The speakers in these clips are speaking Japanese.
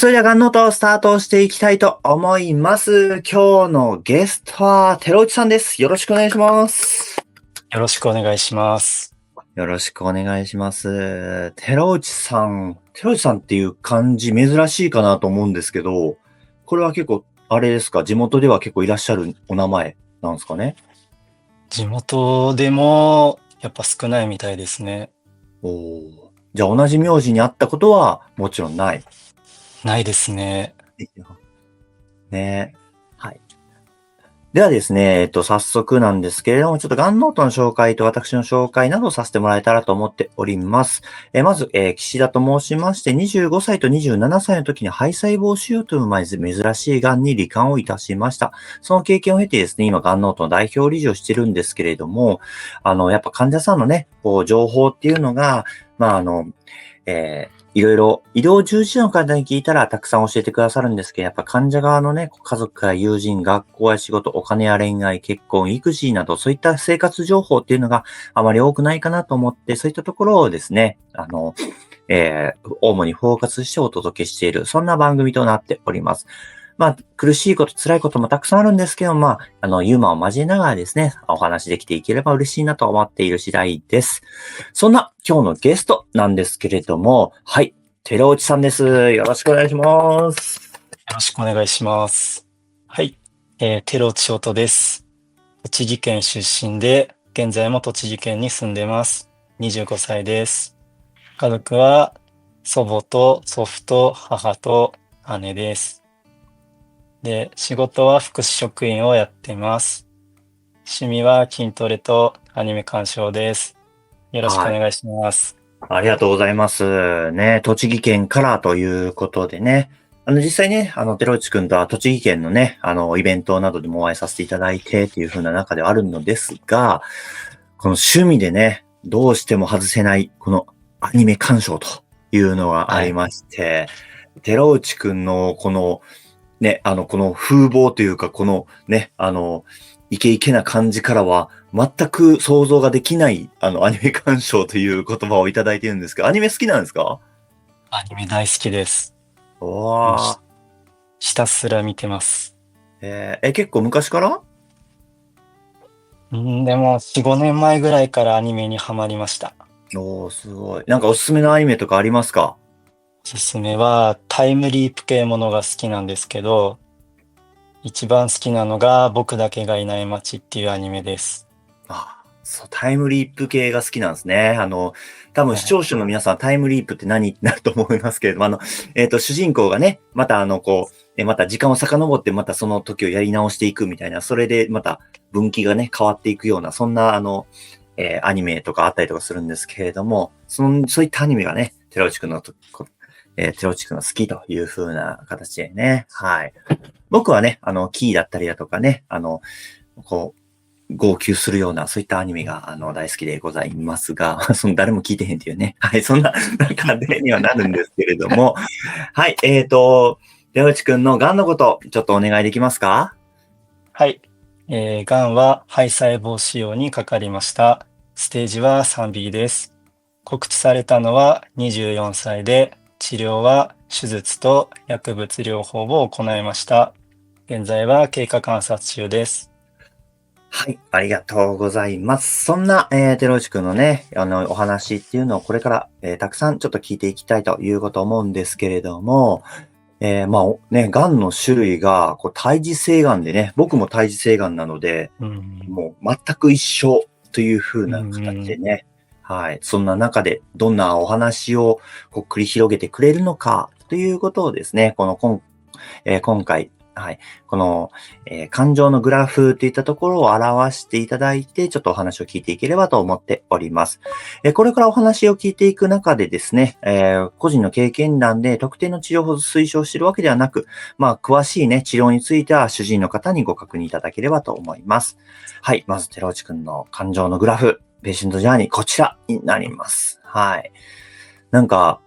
それでは、ガンノートをスタートしていきたいと思います。今日のゲストは、寺内さんです。よろしくお願いします。よろしくお願いします。よろしくお願いします。寺内さんっていう漢字珍しいかなと思うんですけど、これは結構、あれですか、地元では結構いらっしゃるお名前なんですかね。地元でもやっぱ少ないみたいですね。おー。じゃあ同じ名字にあったことはもちろんない。ないですね。ね。はい。ではですね、早速なんですけれども、ちょっとガンノートの紹介と私の紹介などをさせてもらえたらと思っております。まず、岸田と申しまして、25歳と27歳の時に肺細胞腫瘍という珍しい癌に罹患をいたしました。その経験を経てですね、今、ガンノートの代表理事をしてるんですけれども、やっぱ患者さんのね、こう、情報っていうのが、いろいろ医療従事者の方に聞いたらたくさん教えてくださるんですけど、やっぱ患者側のね、家族や友人、学校や仕事、お金や恋愛、結婚、育児など、そういった生活情報っていうのがあまり多くないかなと思って、そういったところをですね、主にフォーカスしてお届けしている、そんな番組となっております。苦しいこと、辛いこともたくさんあるんですけど、ユーモアを交えながらですね、お話できていければ嬉しいなと思っている次第です。そんな今日のゲストなんですけれども、はい、寺内さんです。よろしくお願いします。よろしくお願いします。はい。寺内翔人です。栃木県出身で、現在も栃木県に住んでます。25歳です。家族は祖母と祖父と母と姉です。で、仕事は福祉職員をやっています。趣味は筋トレとアニメ鑑賞です。よろしくおはい。願いします。ありがとうございます。ね、栃木県からということでね。実際ね、寺内くんとは栃木県のね、イベントなどでもお会いさせていただいてっていう風な中ではあるのですが、この趣味でね、どうしても外せない、このアニメ鑑賞というのがあはい。りまして、寺内くんのこの、ね、この風貌というか、このね、イケイケな感じからは、全く想像ができない、アニメ鑑賞という言葉をいただいているんですけど、アニメ好きなんですか？アニメ大好きです。もうわひたすら見てます。結構昔から？でも4、5年前ぐらいからアニメにハマりました。おー、すごい。なんかおすすめのアニメとかありますか？おすすめはタイムリープ系ものが好きなんですけど、一番好きなのが僕だけがいない街っていうアニメです。そう、タイムリープ系が好きなんですね。多分はい。視聴者の皆さん、タイムリープって何ってなると思いますけれども、主人公がね、またまた時間を遡ってまたその時をやり直していくみたいな、それでまた分岐がね、変わっていくような、そんなアニメとかあったりとかするんですけれども、そういったアニメがね、寺内くんの好きという風な形でね、はい。僕はね、キーだったりだとかね、こ号泣するような、そういったアニメが、大好きでございますが、誰も聞いてへんっていうね。はい、そんな中でにはなるんですけれども、はい、寺内くんの癌のこと、ちょっとお願いできますか？はい。がんは肺細胞腫瘍にかかりました。ステージは 3B です。告知されたのは24歳で、治療は手術と薬物療法を行いました。現在は経過観察中です。はい、ありがとうございます。そんな、寺内くんのね、お話っていうのをこれから、たくさんちょっと聞いていきたいということ思うんですけれども、癌の種類が、胎児性癌でね、僕も胎児性癌なので、うん。もう全く一緒という風うな形でん。ね、はい。そんな中でどんなお話を繰り広げてくれるのかということをですね、今回、はい。この、感情のグラフといったところを表していただいて、ちょっとお話を聞いていければと思っております。これからお話を聞いていく中でですね、個人の経験談で特定の治療法を推奨しているわけではなく、詳しいね、治療については主治医の方にご確認いただければと思います。はい。まず、寺内くんの感情のグラフ、ペーシェントジャーニー、こちらになります。はい。なんか、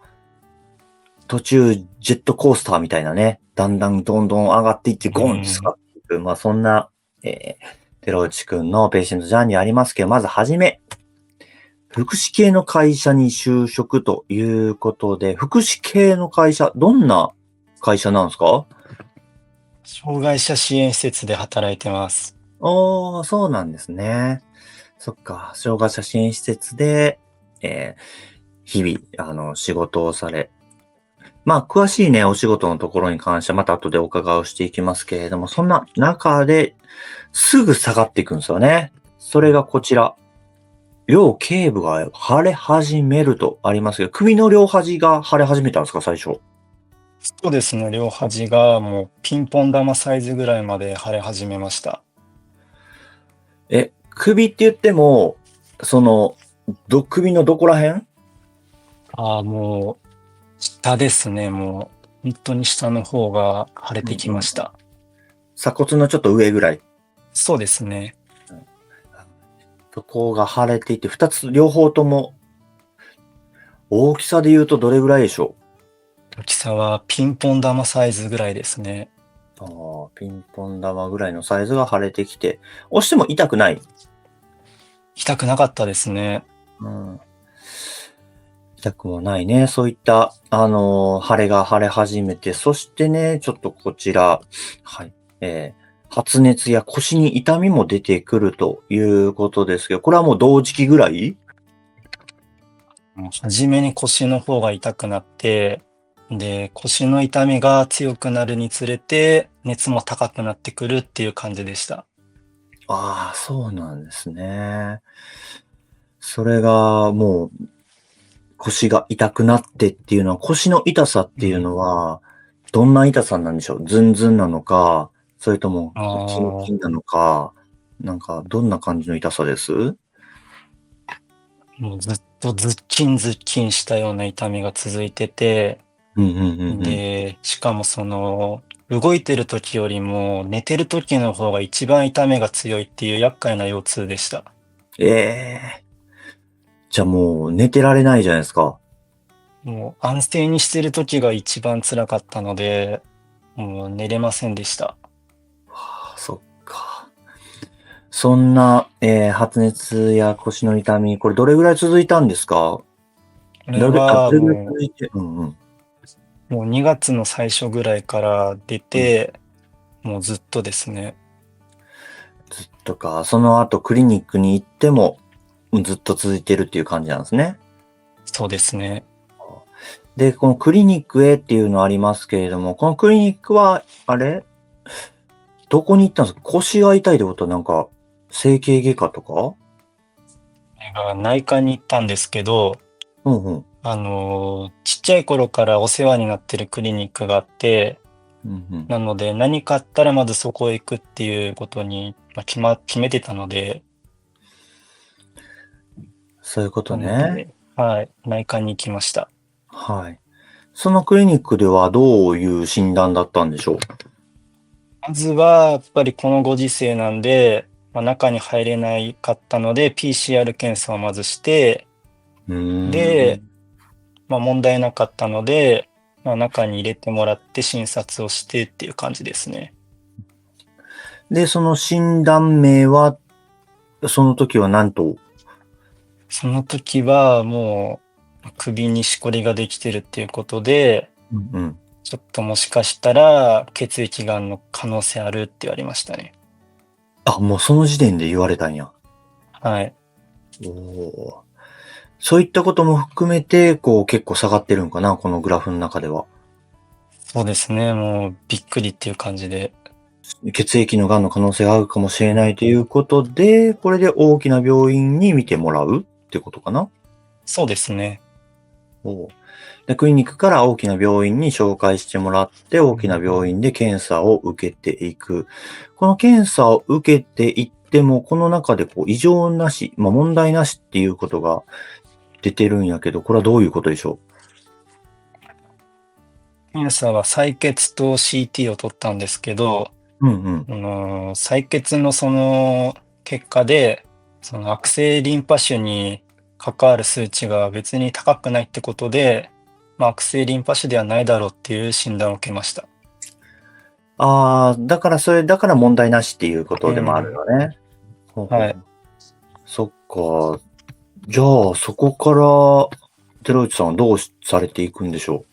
途中、ジェットコースターみたいなね、だんだんどんどん上がっていってうゴンと下がん。っていく。そんな、寺内くんのペーシェントジャーニーありますけど、まずはじめ、福祉系の会社に就職ということで、福祉系の会社、どんな会社なんですか？障害者支援施設で働いてます。ああ、そうなんですね。そっか、障害者支援施設で、え日々、仕事をされ、まあ、詳しいね、お仕事のところに関してはまた後でお伺いをしていきますけれども、そんな中ですぐ下がっていくんですよね。それがこちら。両頸部が腫れ始めるとありますけど、首の両端が腫れ始めたんですか、最初。そうですね、両端がもうピンポン玉サイズぐらいまで腫れ始めました。首って言っても、首のどこら辺？ああ、もう下ですね、もう本当に下の方が腫れてきました。鎖骨のちょっと上ぐらい。そうですね。そこが腫れていて、二つ両方とも大きさで言うとどれぐらいでしょ大きさはピンポン玉サイズぐらいですね。う？ピンポン玉ぐらいのサイズが腫れてきて、押しても痛くない。痛くなかったですね。うん。痛くもないね。そういった、腫れが腫れ始めて、そしてね、ちょっとこちら、はい。発熱や腰に痛みも出てくるということですけど、これはもう同時期ぐらい？もう初めに腰の方が痛くなって、で、腰の痛みが強くなるにつれて、熱も高くなってくるっていう感じでした。ああ、そうなんですね。それがもう腰が痛くなってっていうのは、腰の痛さっていううん。のは、どんな痛さなんでしょう？ズンズンなのか、それともあキンキンあ、なのか、なんかどんな感じの痛さです？もうずっとズッキンズッキンしたような痛みが続いてて、うんうんうんうん。で、しかも動いてる時よりも寝てる時の方が一番痛みが強いっていう厄介な腰痛でした。ええ。じゃ、もう寝てられないじゃないですか。もう安静にしてる時が一番辛かったので、もう寝れませんでした。はあ、そっか。そんな、発熱や腰の痛み、これどれぐらい続いたんですか？これはどれぐらいも続いて、うんうん。もう2月の最初ぐらいから出うん。て、もうずっとですね。ずっとか、その後クリニックに行っても、ずっと続いてるっていう感じなんですね。そうですね。で、このクリニックへっていうのありますけれども、このクリニックは、どこに行ったんですか？腰が痛いってことはなんか、整形外科とか？内科に行ったんですけど、うんうん。ちっちゃい頃からお世話になってるクリニックがあって、うんうん。なので何かあったらまずそこへ行くっていうことに、決めてたので、そういうことなのね。で、はい、内科に行きました。はい。そのクリニックではどういう診断だったんでしょう？まずは、やっぱりこのご時世なんで、中に入れないかったので、PCR 検査をまずして、うーで、ん。問題なかったので、中に入れてもらって診察をしてっていう感じですね。で、その診断名は、その時は何と？その時はもう、首にしこりができてるっていうことで、うんうん。ちょっともしかしたら血液がんの可能性あるって言われましたね。あ、もうその時点で言われたんや。はい。おお。そういったことも含めて、こう結構下がってるんかな、このグラフの中では。そうですね、もうびっくりっていう感じで。血液の癌の可能性があるかもしれないということで、これで大きな病院に見てもらうってことかな。そうですね。おう。で、クリニックから大きな病院に紹介してもらって、大きなうん。病院で検査を受けていく。この検査を受けていっても、この中でこう異常なし、問題なしっていうことが出てるんやけど、これはどういうことでしょ検査は採血と CT を取ったんですけど、う？うんうん。採血のその結果で、その悪性リンパ腫に関わる数値が別に高くないってことで、悪性リンパ腫ではないだろうっていう診断を受けました。ああ、だから問題なしっていうことでもあるうん。よね。ほうほうはい。ほう。そっか。じゃあ、そこから、寺内さんはどうされていくんでしょ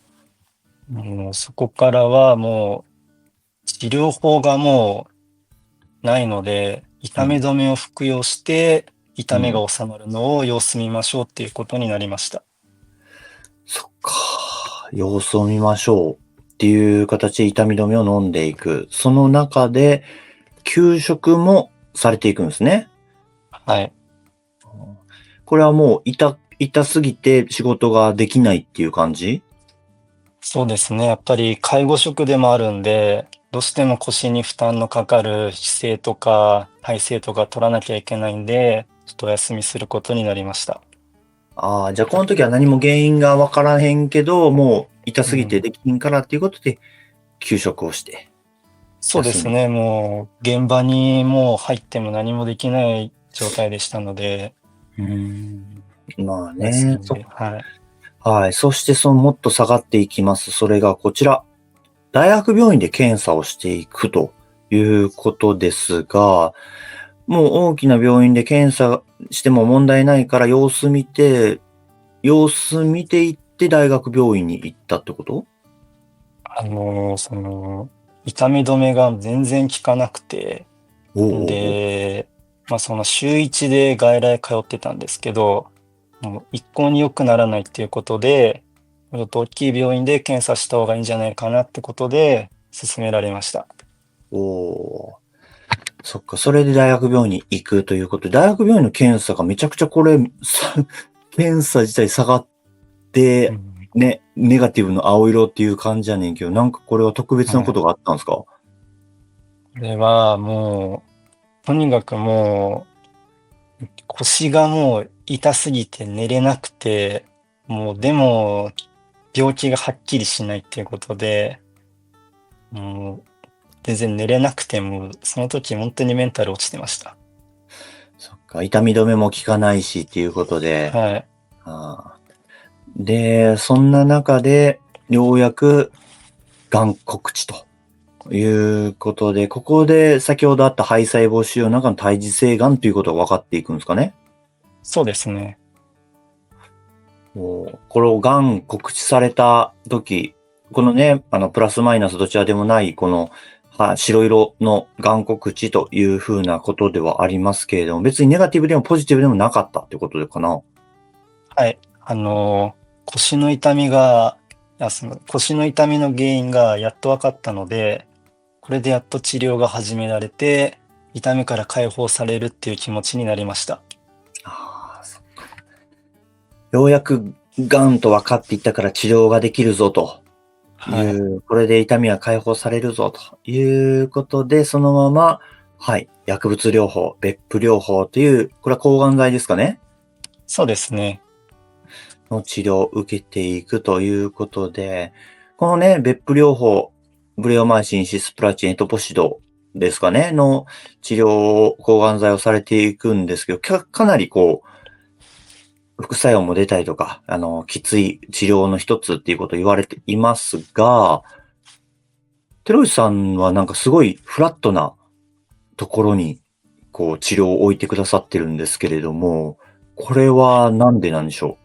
そこからはもう治療法がもうないので、痛み止めを服用して、痛みが収まるのを様子見ましょうっていうことになりました。そっか。様子を見ましょうっていう形で痛み止めを飲んでいく。その中で、休職もされていくんですね。はい。これはもう痛すぎて仕事ができないっていう感じ？そうですね。やっぱり介護職でもあるんで、どうしても腰に負担のかかる姿勢とか体勢とか取らなきゃいけないんで、ちょっとお休みすることになりました。ああ、じゃあこの時は何も原因がわからへんけど、もう痛すぎてうん。できひんからっていうことで、休職をして休んで。そうですね。もう現場にもう入っても何もできない状態でしたので、まあお休ね、みで、はい。はい。そしてもっと下がっていきます。それがこちら。大学病院で検査をしていくということですが、もう大きな病院で検査しても問題ないから様子見ていって大学病院に行ったってこと？その、痛み止めが全然効かなくて、おうおうおう。で、その週1で外来通ってたんですけど、もう一向に良くならないっていうことで、ちょっと大きい病院で検査した方がいいんじゃないかなってことで勧められました。おー、そっか。それで大学病院に行くということで、大学病院の検査がめちゃくちゃこれ、検査自体下がって、うん。ね、ネガティブの青色っていう感じやねんけど、なんかこれは特別なはい。ことがあったんですか？これはもう、とにかくもう、腰がもう痛すぎて寝れなくて、もうでも、病気がはっきりしないっていうことで、もう全然寝れなくて、もうその時本当にメンタル落ちてました。そっか。痛み止めも効かないしっていうことで、はい。あで、そんな中で、ようやく、がん告知ということで、ここで先ほどあった肺細胞腫瘍の中の胎児性がんということが分かっていくんですかね。そうですね。これをがん告知された時、このね、プラスマイナスどちらでもない、この、白色のがん告知というふうなことではありますけれども、別にネガティブでもポジティブでもなかったってことでかな。はい。腰の痛みが、その腰の痛みの原因がやっと分かったので、これでやっと治療が始められて、痛みから解放されるっていう気持ちになりました。ああ、ようやくがんと分かっていったから治療ができるぞといはい。う、これで痛みは解放されるぞということで、そのまま、はい、薬物療法、別府療法という、これは抗がん剤ですかねそうですね。の治療を受けていくということで、このね、別府療法、ブレオマイシン、シスプラチン、エトポシドですかねの治療を、抗がん剤をされていくんですけど、かなりこう、副作用も出たりとか、きつい治療の一つっていうことを言われていますが、テロイさんはなんかすごいフラットなところに、こう治療を置いてくださってるんですけれども、これはなんでなんでしょ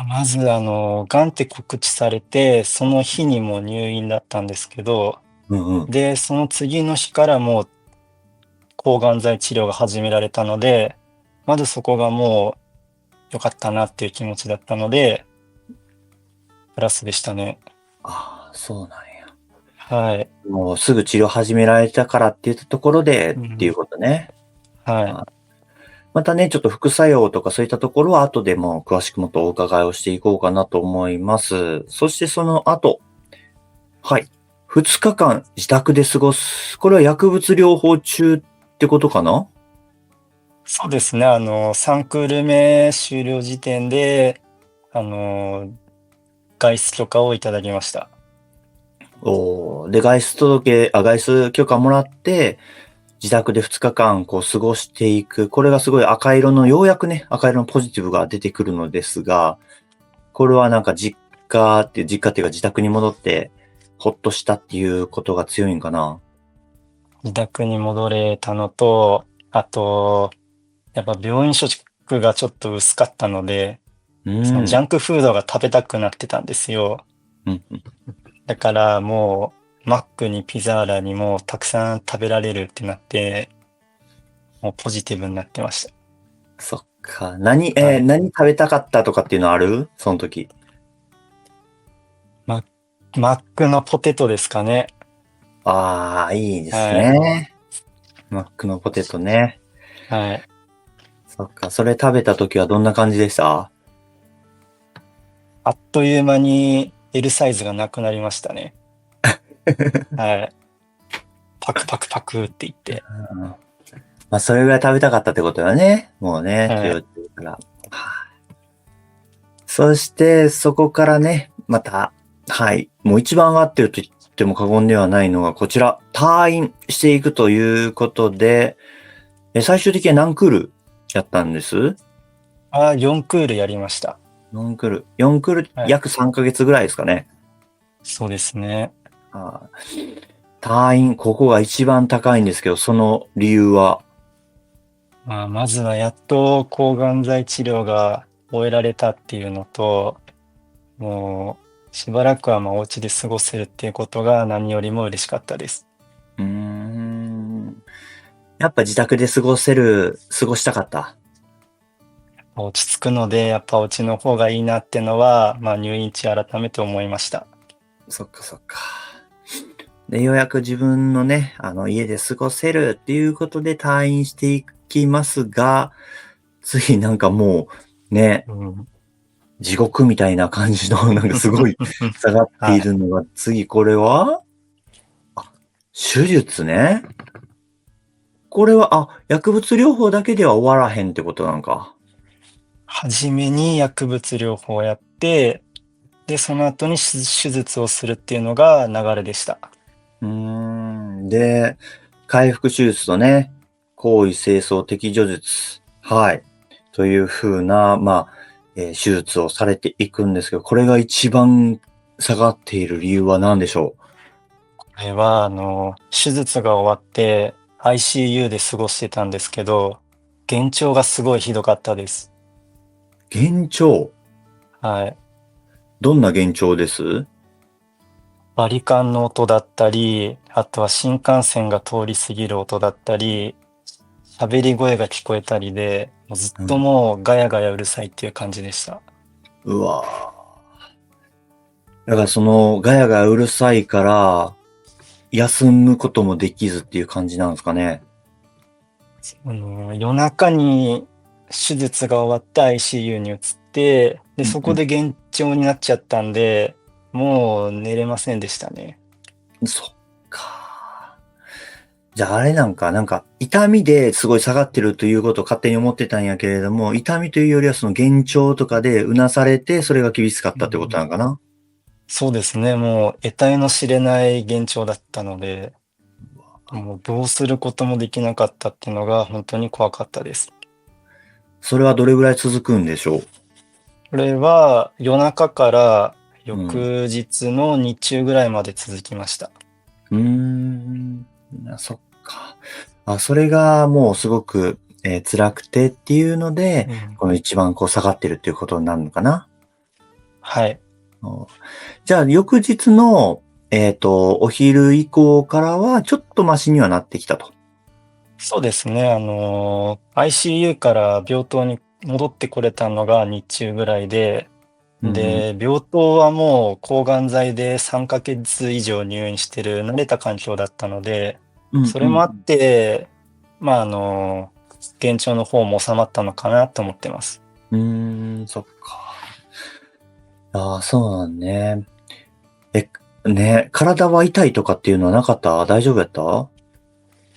まず、癌って告知されて、その日にもう入院だったんですけど、う？うんうん。で、その次の日からもう抗がん剤治療が始められたので、まずそこがもう良かったなっていう気持ちだったので、プラスでしたね。ああ、そうなんや。はい。もうすぐ治療始められたからって言ったところでうん。っていうことね。はい。あ、またね、ちょっと副作用とかそういったところは後でも詳しくもっとお伺いをしていこうかなと思います。そしてその後、はい。2日間自宅で過ごす。これは薬物療法中ってことかな？そうですね、3クール目終了時点で、あの、外出許可をいただきました。で、外出許可もらって、自宅で2日間こう過ごしていく。これがすごい赤色の、ようやくね、赤色のポジティブが出てくるのですが、これはなんか実家っていうか自宅に戻って、ほっとしたっていうことが強いんかな。自宅に戻れたのと、あと、やっぱ病院食がちょっと薄かったので、うそのジャん。ンクフードが食べたくなってたんですよ。うんうん。だからもう、マックにピザーラにもたくさん食べられるってなって、もうポジティブになってましそっか。何、た。はい。何食べたかったとかっていうのあるその時。ママックのポテトですかね。ああ、いいですはい。ね。マックのポテトね。はい。そっか。それ食べた時はどんな感じでした？あっという間に L サイズがなくなりましたね。はい。パクパクパクって言って。うん、まあ、それぐらい食べたかったってことだね。もうね、はい。中から。そして、そこからね、また、はい。もう一番上がってると言っても過言ではないのが、こちら、退院していくということで、最終的には何クールやったんです？4クールやりました。4クール。4クール、はい。約3ヶ月ぐらいですかね。そうですね。あ退院、ここが一番高いんですけど、その理由は？まずはやっと抗がん剤治療が終えられたっていうのと、もうしばらくはお家で過ごせるっていうことが何よりも嬉しかったです。うーん。やっぱ自宅で過ごしたかった？落ち着くので、やっぱお家の方がいいなってのは、入院中改めて思いました。そっかそっか。で、ようやく自分のね、家で過ごせるっていうことで退院していきますが、次なんかもう、ね、うん。地獄みたいな感じの、なんかすごい下がってはい。いるのが、次これは手術ね。これは、薬物療法だけでは終わらへんってことなんか。初めに薬物療法をやって、で、その後に手術をするっていうのが流れでした。で、回復手術とね、行為清掃摘除術。はい。という風な、手術をされていくんですけど、これが一番下がっている理由は何でしょこれは、手術が終わって ICU で過ごしてたんですけど、幻聴がすごいひどかったです。う？幻聴。はい。どんな幻聴です？バリカンの音だったり、あとは新幹線が通り過ぎる音だったり、喋り声が聞こえたりで、もうずっとうん。もうガヤガヤうるさいっていう感じでした。うわぁ。だからそのガヤがうるさいから、休むこともできずっていう感じなんですかね。夜中に手術が終わって ICU に移って、で、うんうそこで幻聴になっちゃったんで、もう寝れませんでしたね。ん。そっか。じゃああれなんか痛みですごい下がってるということを勝手に思ってたんやけれども、痛みというよりはその幻聴とかでうなされて、それが厳しかったってことなのかな？そうですね、もう得体の知れない幻聴だったので、もうどうすることもできなかったっていうのが本当に怖かったです。それはどれぐらい続くんでしょう？これは夜中からうん。翌日の日中ぐらいまで続きました。うーん。そっか。それがもうすごく、辛くてっていうので、うん。この一番こう下がってるっていうことになるのかな？はい。うん。じゃあ、翌日の、お昼以降からは、ちょっとマシにはなってきたと。そうですね、ICU から病棟に戻ってこれたのが日中ぐらいで、うんうん。で、病棟はもう抗がん剤で3ヶ月以上入院してる慣れた環境だったので、うんうん。それもあって、幻聴の方も収まったのかなと思ってます。そっか。そうなんね。え、ね、体は痛いとかっていうのはなかった？大丈夫やった？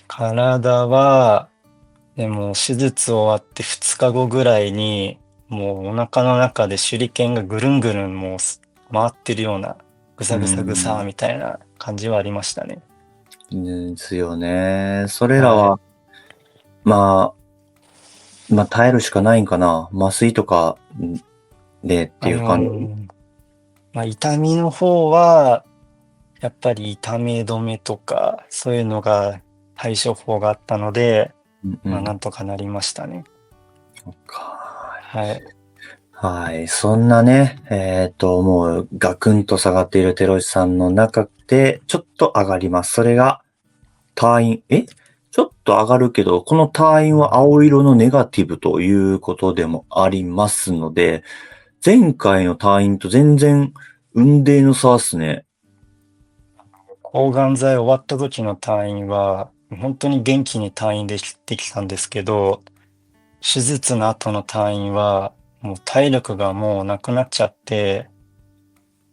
体は、でも手術終わって2日後ぐらいに、もうお腹の中で手裏剣がぐるんぐるん回ってるような、ぐうさぐさぐさん。みたいな感じはありましたね。ですよね。それらはい。は、ま耐えるしかないんかな。麻酔とか、でってあいう感じ？の、痛みの方は、やっぱり痛み止めとか、そういうのが対処法があったので、うんうん。なんとかなりましたね。そっか。はい。はい。そんなね、もうガクンと下がっているテロシさんの中で、ちょっと上がります。それが、隊員、ちょっと上がるけど、この隊員は青色のネガティブということでもありますので、前回の隊員と全然、雲泥の差っすね。抗がん剤終わった時の退院は、本当に元気に退院できたんですけど、手術の後の退院は、もう体力がもうなくなっちゃって、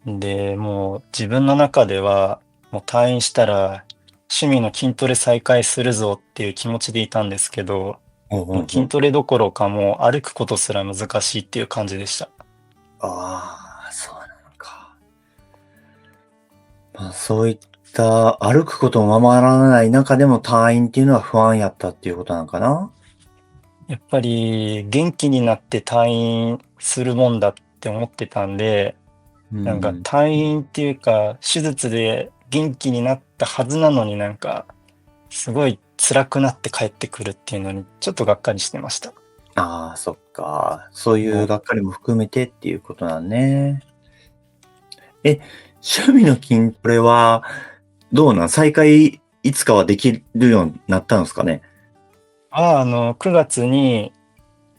で、もう自分の中では、もう退院したら趣味の筋トレ再開するぞっていう気持ちでいたんですけど、うんうんもう筋うん。トレどころかもう歩くことすら難しいっていう感じでした。ああ、そうなのか。まあ、そういった歩くこともままならない中でも隊員っていうのは不安やったっていうことなのかな。やっぱり元気になって退院するもんだって思ってたんで、なんかうん。退院っていうか、手術で元気になったはずなのになんか、すごい辛くなって帰ってくるっていうのに、ちょっとがっかりしてました。ああ、そっか。そういうはい。がっかりも含めてっていうことなんね。え、趣味の筋トレは、どうなん再開いつかはできるようになったんですかね。9月に、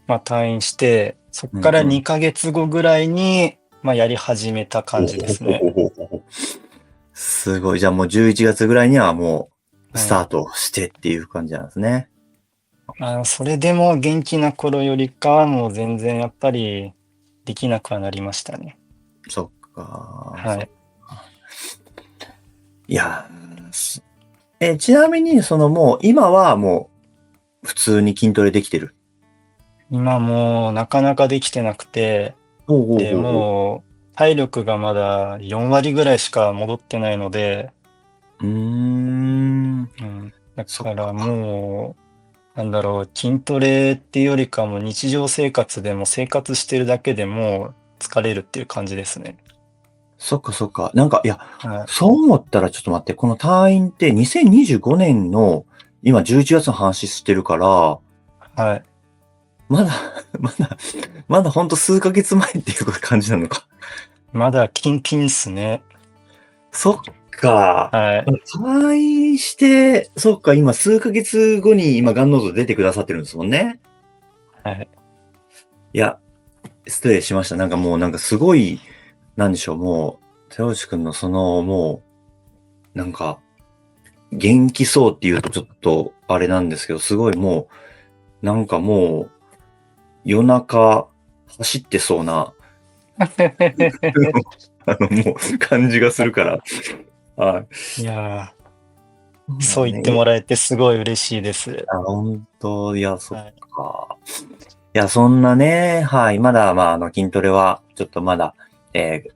まあ、退院して、そっからうんうん。2ヶ月後ぐらいに、まあ、やり始めた感おじですね。ほほほほほほ。すごい。じゃあもう11月ぐらいにはもうスはい。タートしてっていう感じなんですね。それでも元気な頃よりかはもう全然やっぱりできなくはなりましたね。そっか、そっはい。か。いや、ちなみに、そのもう、今はもう、普通に筋トレできてる。今もうなかなかできてなくて、ほうほうで、ほうほう。もう体力がまだ4割ぐらいしか戻ってないので、うーん。うん、だからそっか。もう、なんだろう、筋トレっていうよりかも日常生活でも生活してるだけでも疲れるっていう感じですね。そっかそっか。なんか、いや、はい。そう思ったらちょっと待って、この隊員って2025年の今11月の話してるから、はい。まだ、まだほんと数ヶ月前っていう感じなのか。まだキンキンっすね。そっか。はい。退院して、そっか、今数ヶ月後に今、ガンノート出てくださってるんですもんね。はい。いや、失礼しました。なんかもうなんかすごい、なんでしょう、もう、手押くんのその、もう、なんか、元気そうって言うとちょっとあれなんですけど、すごいもう、なんかもう、夜中走ってそうな、もう感じがするから。はい。いやー、そうなんね。そう言ってもらえてすごい嬉しいです。本当、いや、そっはい。か。いや、そんなね、はい。まだ、まあ、筋トレは、ちょっとまだ、えー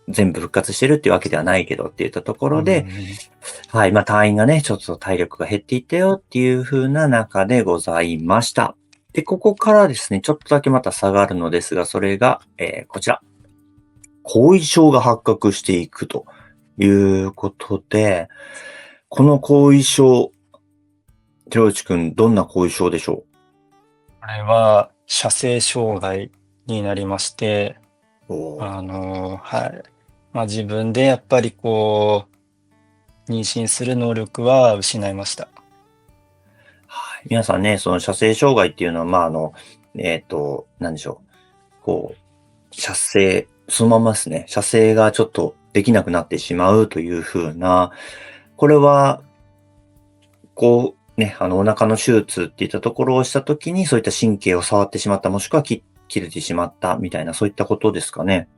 全部復活してるっていうわけではないけどって言ったとこうんうんうろで、ん。はい。まあ、隊員がね、ちょっと体力が減っていったよっていう風な中でございました。で、ここからですね、ちょっとだけまた下がるのですが、それが、こちら。後遺症が発覚していくということで、この後遺症、寺内くん、どんな後遺症でしょこれは射精障害になりまして、う？おー。はい。まあ、自分でやっぱりこう、妊娠する能力は失いました。はい。皆さんね、その射精障害っていうのは、まあ、なんでしょう。こう、射精、そのままですね。射精がちょっとできなくなってしまうという風な、これは、こう、ね、お腹の手術っていったところをしたときに、そういった神経を触ってしまった、もしくは切れてしまったみたいな、そういったことですかね。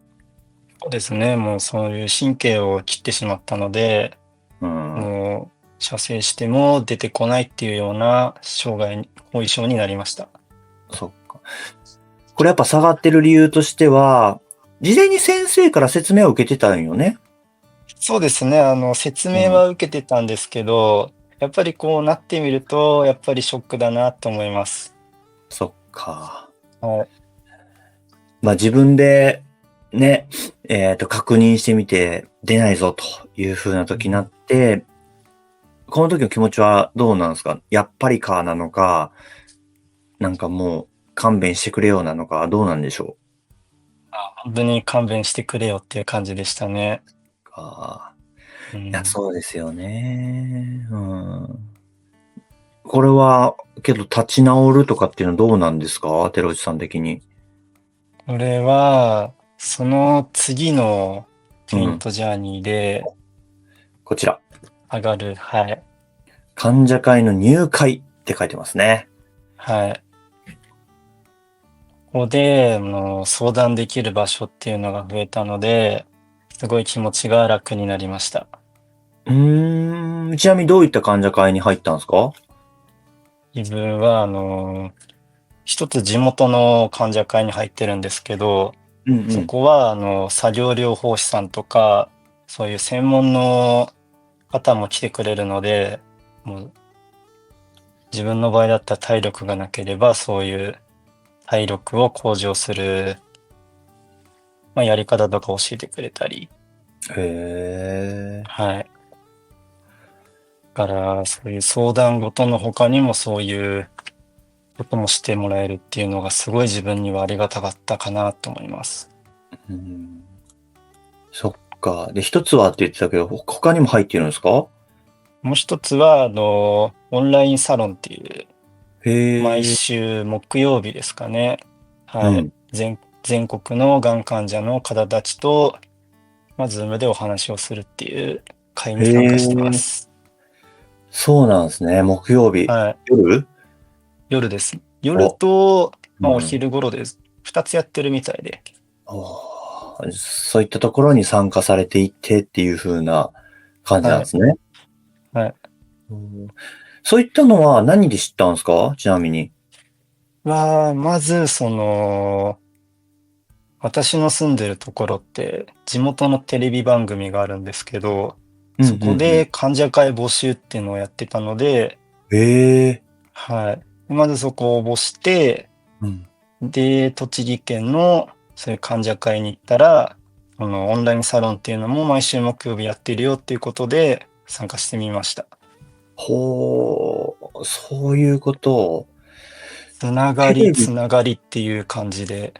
そうですね、もうそういう神経を切ってしまったので、うん。もう射精しても出てこないっていうような後遺症になりました。そっか。これやっぱ下がってる理由としては、事前に先生から説明を受けてたんよね。そうですね、説明うん。は受けてたんですけど、やっぱりこうなってみると、やっぱりショックだなと思います。そっか。はい。まあ自分で、ね、確認してみて出ないぞという風な時になって、この時の気持ちはどうなんですか？やっぱりかなのか、なんかもう、勘弁してくれよなのか、どうなんでしょ本当に勘弁してくれよっていう感じでしたね。うか。いや、うん。そうですよね。うん。これは、けど立ち直るとかっていうのはどうなんですか？寺内さん的に。これは、その次のうん。ペイントジャーニーでこちら。上がる、はい、患者会の入会って書いてますね。はい。ここで、相談できる場所っていうのが増えたので、すごい気持ちが楽になりました。ちなみにどういった患者会に入ったんですか？自分は、一つ地元の患者会に入ってるんですけど、そうんうん。こは、作業療法士さんとか、そういう専門の方も来てくれるので、もう自分の場合だったら体力がなければ、そういう体力を向上する、やり方とか教えてくれたり、へえ。はい。だから、そういう相談事の他にもそういうこともしてもらえるっていうのがすごい自分にはありがたかったかなと思います。うん。そっか。で、一つはって言ってたけど、他にも入ってるんですか？もう一つは、オンラインサロンっていう、毎へえ。週木曜日ですかね。はい。うん。全国のがん患者の方たちと、ズームでお話をするっていう会にへ参加してまえ。す。そうなんですね。木曜日。はい。夜。夜です。夜お、と、おうん。昼頃です。2つやってるみたいで。そういったところに参加されていってっていう風な感じなんはい。ですね。はい。うん。そういったのは何で知ったんですか？ちなみに。まず、私の住んでるところって、地元のテレビ番組があるんですけど、うんうんそこうん。で患者会募集っていうのをやってたので、へえ。はい。まずそこを応募して、うん。で、栃木県のそういう患者会に行ったら、オンラインサロンっていうのも毎週木曜日やってるよっていうことで参加してみました。ほう、そういうことを。つながりテレビ。つながりっていう感じで、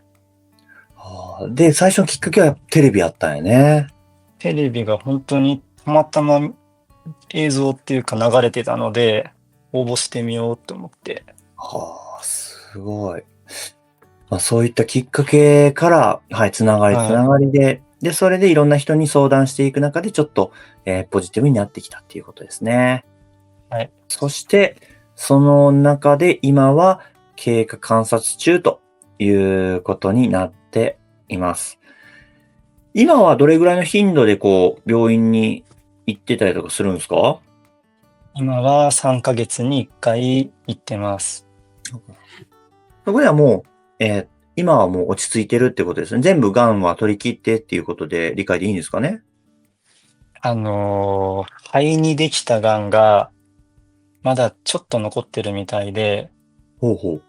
で、最初のきっかけはテレビやったんやね。テレビが本当にたまたま映像っていうか流れてたので、応募してみようと思って。はあ、すごい。そういったきっかけから、はい、つながりつはい。ながりで、で、それでいろんな人に相談していく中で、ちょっと、ポジティブになってきたっていうことですね。はい。そして、その中で今は経過観察中ということになっています。今はどれぐらいの頻度で病院に行ってたりとかするんですか？今は3ヶ月に1回行ってます。そこではもう、今はもう落ち着いてるってことですね。全部癌は取り切ってっていうことで理解でいいんですかね？肺にできた癌がまだちょっと残ってるみたいで、ほうほう。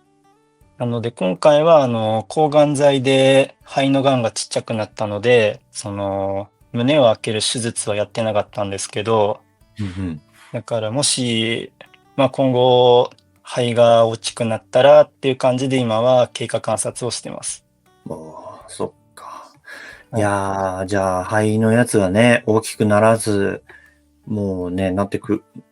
なので今回は抗がん剤で肺の癌がちっちゃくなったので、胸を開ける手術はやってなかったんですけど、うんうん。だからもし、今後肺が大きくなったらっていう感じで今は経過観察をしてます。そっか。いはい。やー、じゃあ、肺のやつがね、大きくならず、もうね、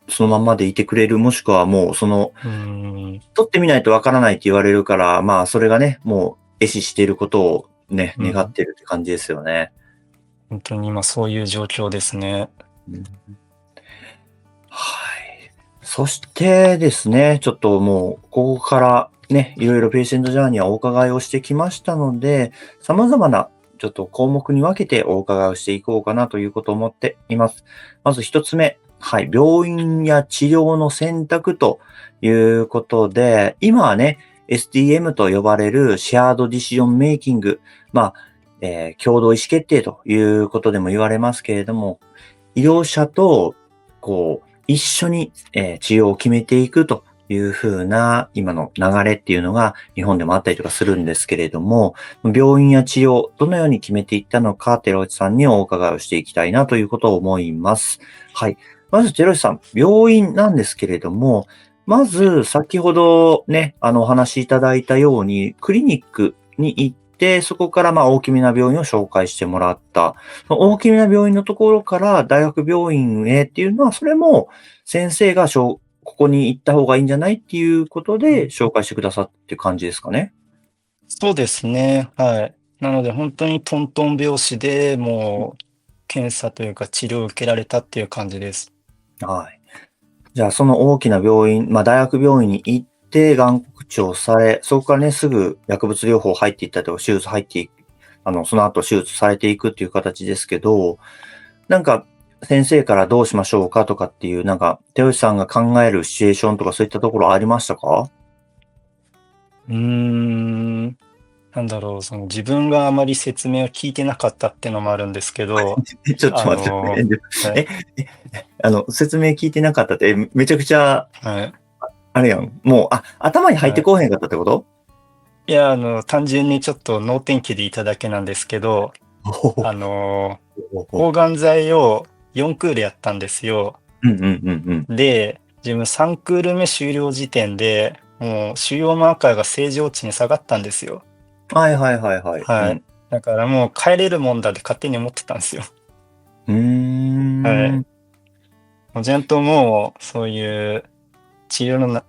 そのまんまでいてくれる、もしくはもううーん、取ってみないとわからないって言われるから、それがね、もう、壊死していることをね、うん。願ってるって感じですよね。本当に今そういう状況ですね。うん。はい。そしてですね、ちょっともう、ここからね、いろいろペーシェントジャーニーはお伺いをしてきましたので、様々なちょっと項目に分けてお伺いをしていこうかなということを思っています。まず一つ目。はい。病院や治療の選択ということで、今はね、SDM と呼ばれるシェアードディシジョンメイキング、共同意思決定ということでも言われますけれども、医療者と、一緒に、治療を決めていくという風な今の流れっていうのが日本でもあったりとかするんですけれども、病院や治療、どのように決めていったのか、寺内さんにお伺いをしていきたいなということを思います。はい。まず、寺内さん、病院なんですけれども、まず、先ほどね、お話しいただいたように、クリニックに行って、そこから大きめな病院を紹介してもらった。その大きめな病院のところから大学病院へっていうのは、それも先生がここに行った方がいいんじゃないっていうことで紹介してくださっていう感じですかね。そうですね、はい。なので本当にトントン拍子で、もう検査というか治療を受けられたっていう感じです。はい。じゃあ、その大きな病院、大学病院に行って、眼告知をされ、そこからね、すぐ薬物療法入っていったりとか、手術入っていく、その後手術されていくっていう形ですけど、なんか、先生からどうしましょうかとかっていう、手吉さんが考えるシチュエーションとかそういったところありましたか？うーん、なんだろう、その自分があまり説明を聞いてなかったっていうのもあるんですけど、ちょっとあ待ってくださのいね。はい、え、説明聞いてなかったって、めちゃくちゃ、はい。あれやん。もう、頭に入ってはい。こうへんかったってこと？いや、単純にちょっと脳天気でいただけなんですけど、ほほほあの、ほほ。抗がん剤を4クールやったんですよ。うんうんうんで、自分3クール目終了時点で、もう腫瘍マーカーが正常値に下がったんですよ。うん。はいはいはいはい。うはい。ん。だからもう帰れるもんだって勝手に思ってたんですよ。うーはい。ん。もうちゃんともう、そういう治療の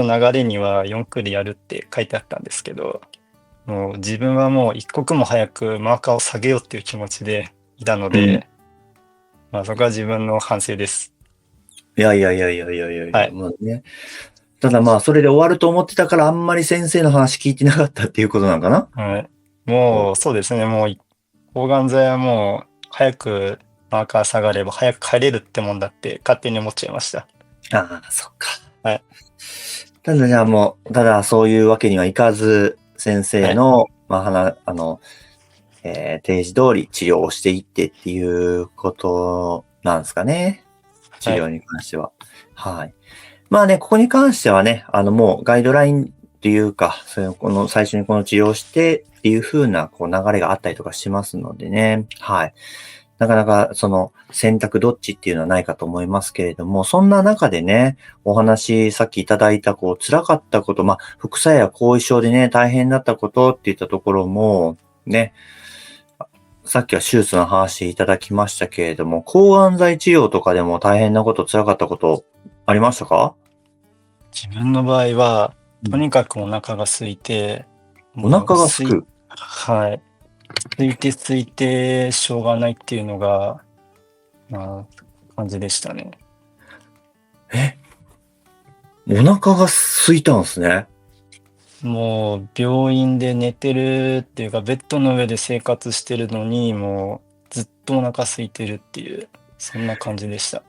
流れには4クールやるって書いてあったんですけど、もう自分はもう一刻も早くマーカーを下げようっていう気持ちでいたのうん。で、そこは自分の反省です。いやいやいやいやいやいやいや、はい。まあね。ただそれで終わると思ってたから、あんまり先生の話聞いてなかったっていうことなのかな？はい。もうそうですね、もう抗がん剤はもう早くマーカー下がれば早く帰れるってもんだって勝手に思っちゃいました。ああ、そっか。はい。ただじゃあただそういうわけにはいかず、先はい。生の、提示通り治療をしていってっていうことなんですかね。治はい。療に関しては。はい。ここに関してはね、もうガイドラインっていうか、この最初にこの治療をしてっていう風な、流れがあったりとかしますのでね。はい。なかなか、選択どっちっていうのはないかと思いますけれども、そんな中でね、お話、さっきいただいた、辛かったこと、副作用や後遺症でね、大変だったことっていったところも、ね、さっきは手術の話いただきましたけれども、抗がん剤治療とかでも大変なこと、辛かったことありましたか？自分の場合は、うん。とにかくお腹が空いて、おもう腹がすく。はい。空いてしょうがないっていうのが、感じでしたね。え、お腹が空いたんですね。もう病院で寝てるっていうか、ベッドの上で生活してるのに、もうずっとお腹空いてるっていう、そんな感じでした。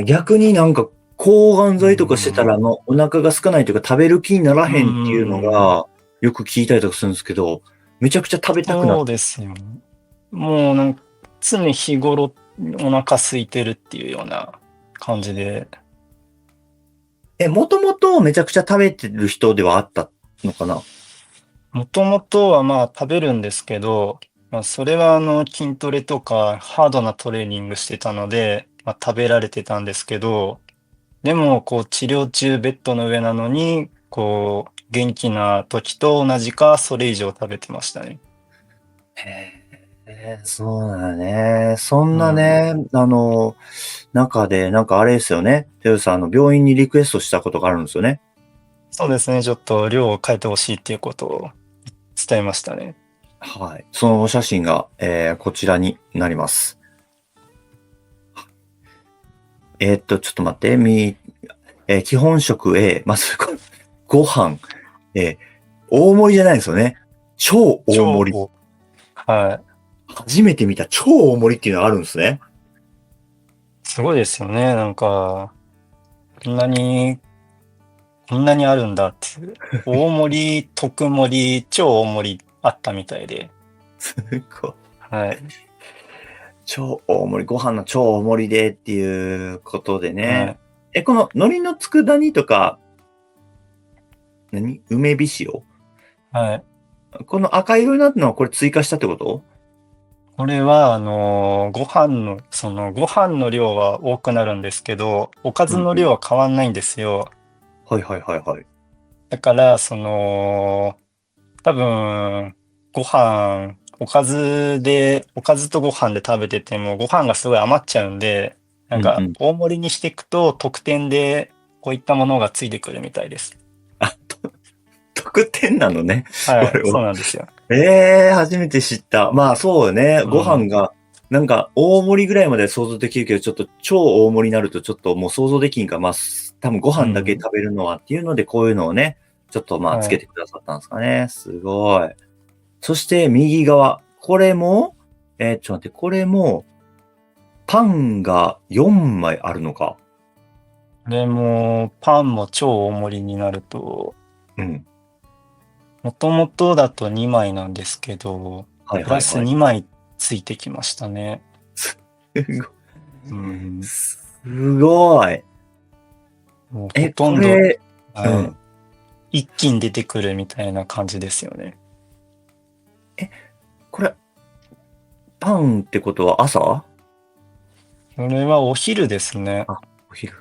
逆に抗がんうー剤とかしてたん。らお腹が空かないというか食べる気にならうんへんっていうのうんうん。が、よく聞いたりとかするんですけど、めちゃくちゃ食べたくなっそうですよね。もう常日頃お腹空いてるっていうような感じで、もともとめちゃくちゃ食べてる人ではあったのかな？もともとは食べるんですけど、それは筋トレとかハードなトレーニングしてたので、食べられてたんですけど、でもこう治療中ベッドの上なのに、こう元気な時と同じかそれ以上食べてましたね。へそうだね。そんうん。なね、中で、あれですよね。テウさん、病院にリクエストしたことがあるんですよね。そうですね、ちょっと量を変えてほしいっていうことを伝えましたね。はい。そのお写真が、こちらになります。ちょっと待って、基本食 A、まずご飯、えー大盛りじゃないですよね。超大盛り。超はい。初めて見た超大盛りっていうのがあるんですね。すごいですよね。こんなにこんなにあるんだっていう。大盛り、特盛り、超大盛りあったみたいで。すごい。はい。超大盛り、ご飯の超大盛りでっていうことでね。はい。この海苔の佃煮とか、梅びしおはい。この赤色になったのはこれ追加したってこと？これは、ご飯の量は多くなるんですけど、おかずのうんうん。量は変わんないんですよ。はいはいはいはい。だから、多分、おかずとご飯で食べてても、ご飯がすごい余っちゃうんで、なんか、うんうん。大盛りにしていくと、特典で、こういったものがついてくるみたいです。あ、特典なのね。こはい、れは。そうなんですよ。初めて知った。まあそうよね。うん。ご飯が、なんか大盛りぐらいまで想像できるけど、ちょっと超大盛りになるとちょっともう想像できんから、まあ多分ご飯だけうん。食べるのはっていうので、こういうのをね、ちょっとまあつはい。けてくださったんですかね。すごい。そして右側。これも、ちょっと待って、これも、パンが4枚あるのか。でも、パンも超大盛りになると、うん。もともとだと2枚なんですけど、プラスはいはいはい。2枚ついてきましたね。すうん。ごい。もうほとんど、これ、うはい。ん。一気に出てくるみたいな感じですよね。え、これ、パンってことは朝？それはお昼ですね。あ、お昼。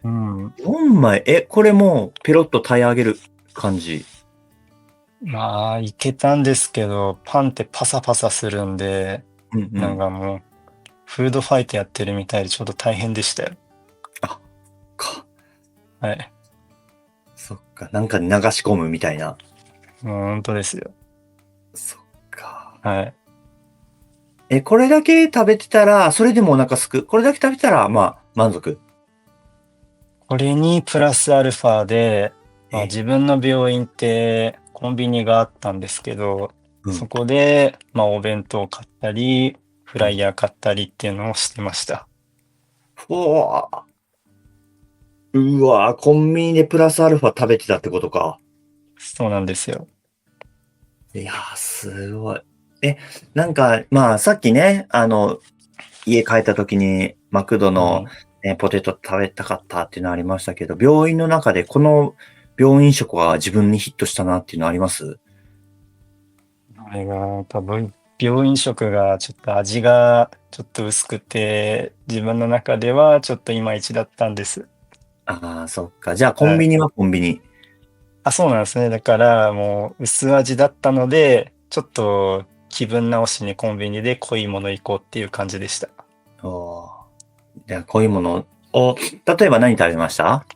うん。4枚、これもうペロッと平らげる感じ。まあ、いけたんですけど、パンってパサパサするんで、なんうんうん。かもう、フードファイトやってるみたいでちょっと大変でしたよ。あ、か。はい。そっか。なんかに流し込むみたいな。もう本当ですよ。そっか。はい。これだけ食べてたら、それでもお腹すく。これだけ食べたら、まあ、満足。これにプラスアルファで、まあ、え、自分の病院ってコンビニがあったんですけど、うん。そこで、まあ、お弁当買ったり、フうん。ライヤー買ったりっていうのをしてました。うわうわコンビニでプラスアルファ食べてたってことか。そうなんですよ。いやー、すごい。なんか、まあ、さっきね、家帰った時にマクドの、うん。ね、ポテト食べたかったっていうのありましたけど、病院の中でこの病院食は自分にヒットしたなっていうのあります？あれが多分、病院食がちょっと味がちょっと薄くて、自分の中ではちょっといまいちだったんです。ああー、そっか。じゃあコンはい。ビニはコンビニ。あ、そうなんですね。だからもう薄味だったので、ちょっと気分直しにコンビニで濃いもの行こうっていう感じでした。おーじゃあこういうものを、例えば何食べました？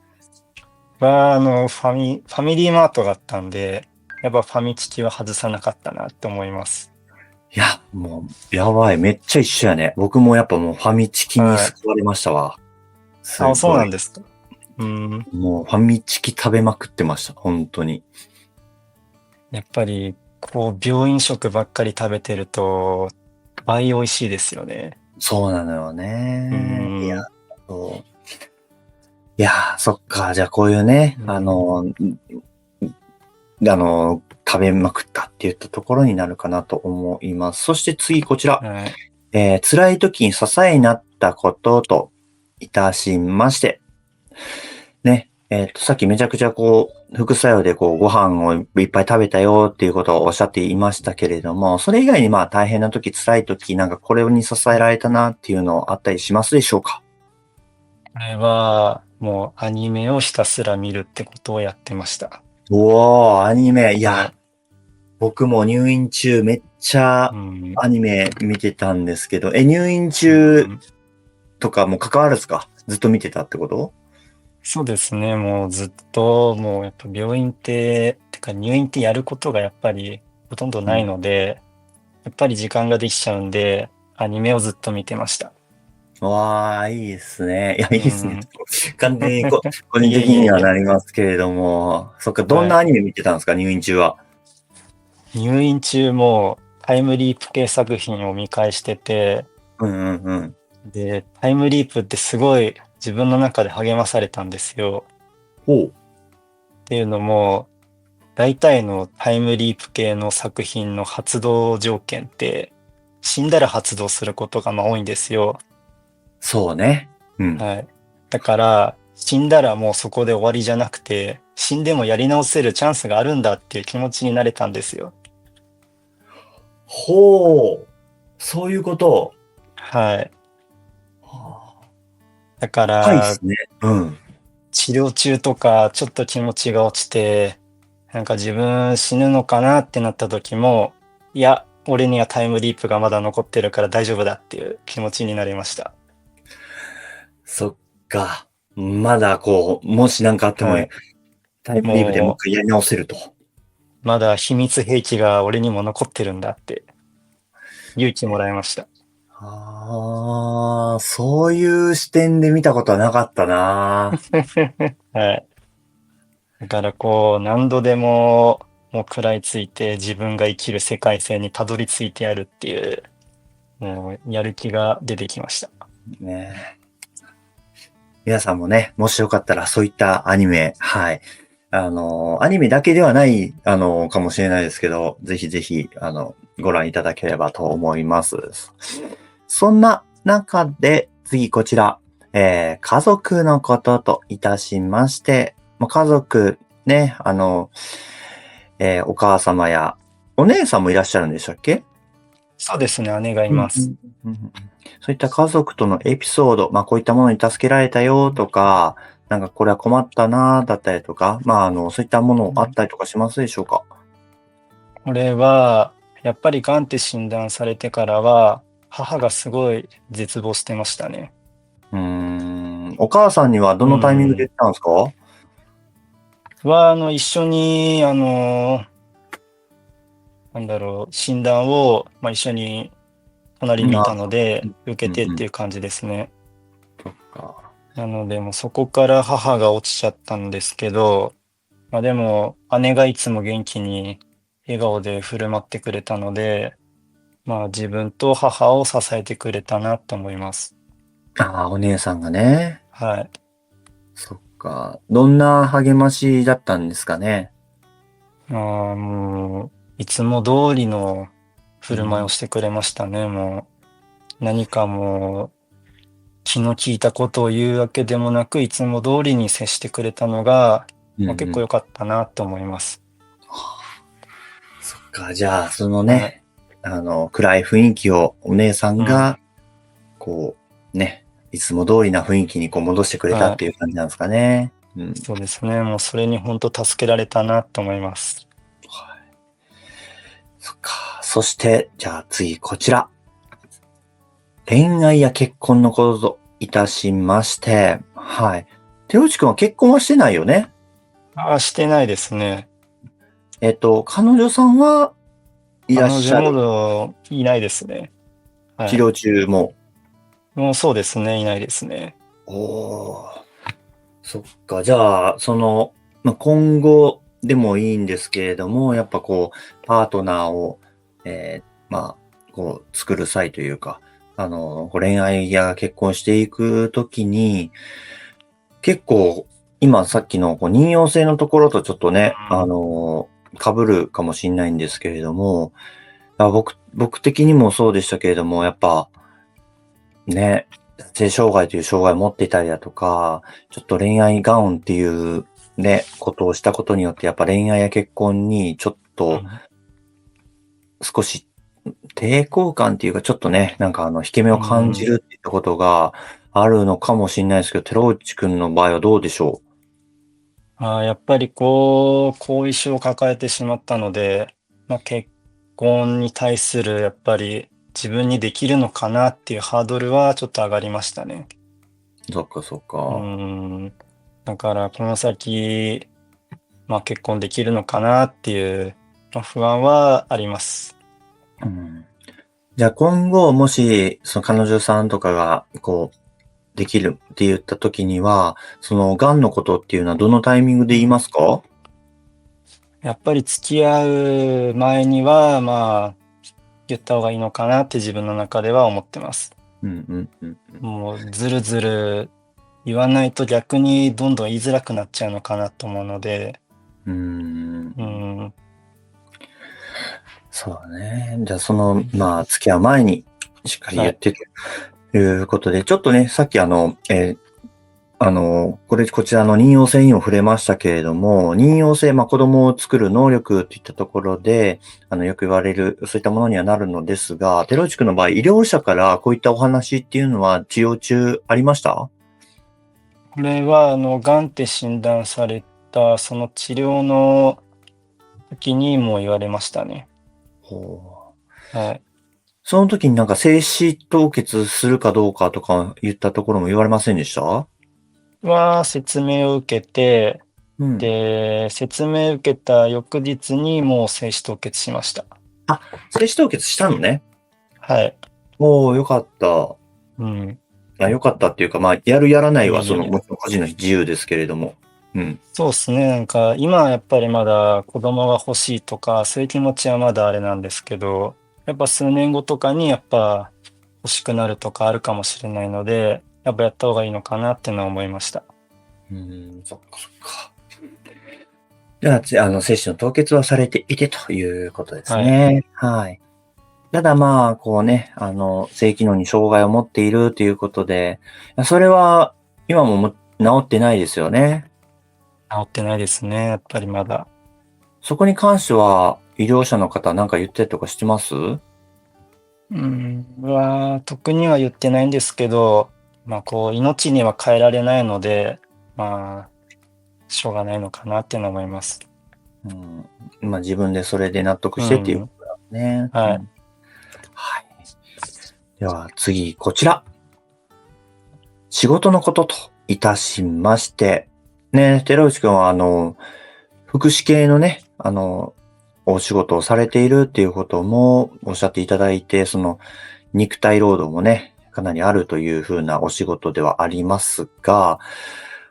ファミリーマートがあったんで、やっぱファミチキは外さなかったなって思います。いや、もう、やばい。めっちゃ一緒やね。僕もやっぱもうファミチキにはい。救われましたわ。すっあ、そうごい。なんですか。うん。もうファミチキ食べまくってました。本当に。やっぱり、こう、病院食ばっかり食べてると、倍美味しいですよね。そうなのようね。いや、ん。そう。いやー、そっか。じゃあこういうね、うん。食べまくったっていったところになるかなと思います。そして次こちら。はい。辛い時に支えになったことといたしまして。ね。さっきめちゃくちゃ副作用でご飯をいっぱい食べたよっていうことをおっしゃっていましたけれども、それ以外にまあ大変な時、辛い時、なんかこれに支えられたなっていうのあったりしますでしょうか？これは、もうアニメをひたすら見るってことをやってました。おー、アニメ。いや、はい。僕も入院中めっちゃうん。アニメ見てたんですけど、入院う中ん。とかも関わらずか、ずっと見てたってこと？そうですね。もうずっと、もうやっぱ病院って、てか入院ってやることがやっぱりほとんどないうん。ので、やっぱり時間ができちゃうんで、アニメをずっと見てました。わあ、いいですね。いや、いいですね。うん。完全に個人いえ的にはいえいえ。なりますけれども。そっか、どんはい。なアニメ見てたんですか、入院中は。入院中もタイムリープ系作品を見返してて、うんうんうん。で、タイムリープってすごい自分の中で励まされたんですよ。ほう。っていうのも、大体のタイムリープ系の作品の発動条件って、死んだら発動することがまあ多いんですよ。そうね。うん。はい。だから、死んだらもうそこで終わりじゃなくて、死んでもやり直せるチャンスがあるんだっていう気持ちになれたんですよ。ほう。そういうこと。はい。はだかあ、はいっら、すね。うん。治療中とかちょっと気持ちが落ちて、なんか自分死ぬのかなってなった時も、いや、俺にはタイムリープがまだ残ってるから大丈夫だっていう気持ちになりました。そっか。まだこう、もしなんかあっても、はい。タイムリープでもう一も回やり直せると。う、まだ秘密兵器が俺にも残ってるんだって勇気もらいました。ああ、そういう視点で見たことはなかったな。はい。だからこう、何度でも、もう食らいついて自分が生きる世界線にたどり着いてやるっていう、もうやる気が出てきました。ね。皆さんもね、もしよかったらそういったアニメ、はい。アニメだけではない、かもしれないですけど、ぜひぜひ、ご覧いただければと思います。そんな中で、次こちら、家族のことといたしまして、まあ家族、ね、お母様やお姉さんもいらっしゃるんでしたっけ？そうですね、姉がいうんうます。んうんうん。そういった家族とのエピソード、まあこういったものに助けられたよとか、なんかこれは困ったなだったりとか、まあそういったものあったりとかしますでしょうか？これは、やっぱり癌って診断されてからは、母がすごい絶望してましたね。お母さんにはどうのタイミングで言っん。たんですか？一緒に、なんだろう、診断を、まあ、一緒に隣にいたので、受けてっうんうん。ていう感じですね。そっか。なので、もうそこから母が落ちちゃったんですけど、まあ、でも、姉がいつも元気に笑顔で振る舞ってくれたので、まあ、自分と母を支えてくれたなと思います。ああ、お姉さんがね。はい。そっか。どんな励ましだったんですかね。もう、いつも通りの振る舞いをうん。してくれましたね、もう。何かもう、気の利いたことを言うわけでもなく、いつも通りに接してくれたのが、まあ、結構うんうん。良かったなと思います。そっか。じゃあ、そのはい。ね、暗い雰囲気をお姉さうん。んが、こう、ね、いつも通りな雰囲気にこう戻してくれたはい。っていう感じなんですかね。うん。そうですね。もうそれに本当助けられたなと思います。はい。そっか。そして、じゃあ次こちら。恋愛や結婚のことといたしまして、はい。手内くんは結婚はしてないよね。ああ、してないですね。彼女さんはいらっ彼女しゃる。もいないですね。はい。治療中も。もうそうですね、いないですね。おー、そっか。じゃあ、まあ、今後でもいいんですけれども、やっぱこう、パートナーを、まあ、こう、作る際というか、こう恋愛や結婚していくときに、結構、今さっきのこう任用性のところとちょっとね、うん。被るかもしれないんですけれども、僕的にもそうでしたけれども、やっぱ、ね、性障害という障害を持っていたりだとか、ちょっと恋愛ガウンっていうね、ことをしたことによって、やっぱ恋愛や結婚にちょっとうん。少し抵抗感っていうか、ちょっとね、なんか引け目うを感じん。るっていったことがあるのかもしれないですけど、寺内くんの場合はどうでしょやっぱりこう、後遺症を抱えてしまったので、まあ、結婚に対するやっぱり自分にできるのかなっていうハードルはちょっと上がりましたね。う？そっかそっうか。ん。だからこの先、まあ、結婚できるのかなっていう、まあ、不安はあります。うん。じゃあ今後、もし、その彼女さんとかが、こう、できるって言った時には、その、癌のことっていうのはどのタイミングで言いますか？やっぱり付き合う前には、まあ、言った方がいいのかなって自分の中では思ってます。うんうんうんうん。もうずるずる言わないと逆にどんどん言いづらくなっちゃうのかなと思うので、うーん。うん、そうだね。じゃあまあ、付き合う前にしっかりはい、言ってということで、ちょっとね、さっきこちらの妊用性にも触れましたけれども、妊用性、子供を作る能力といったところで、よく言われる、そういったものにはなるのですが、寺内くんの場合、医療者からこういったお話っていうのは治療中ありました？これは、癌って診断された、その治療の時にも言われましたね。ほう。はい。その時になんか精子凍結するかどうかとか言ったところも言われませんでした？説明を受けて、うん。で、説明受けた翌日にもう精子凍結しました。あ、精子凍結したのね。はい。おー、よかった。うん。よかったっていうか、やるやらないは、いえいえ。もちろん個人の自由ですけれども。うん。そうですね。なんか、今はやっぱりまだ子供が欲しいとか、そういう気持ちはまだあれなんですけど、やっぱ数年後とかにやっぱ欲しくなるとかあるかもしれないので、やっぱやった方がいいのかなっていうのは思いました。そっかそっか。じゃあ、接種の凍結はされていてということですはい。ね。はい。ただこうね、性機能に障害を持っているということで、それは今も治ってないですよね。治ってないですね。やっぱりまだ。そこに関しては、医療者の方なんか言ってとかしてます？特には言ってないんですけど、こう、命には変えられないので、しょうがないのかなっていうのは思います。うん、自分でそれで納得うしてっていうこん。とだね。はい。はい。では次、こちら。仕事のことといたしまして、ね、寺内くんは福祉系のね、お仕事をされているっていうこともおっしゃっていただいて、肉体労働もね、かなりあるというふうなお仕事ではありますが、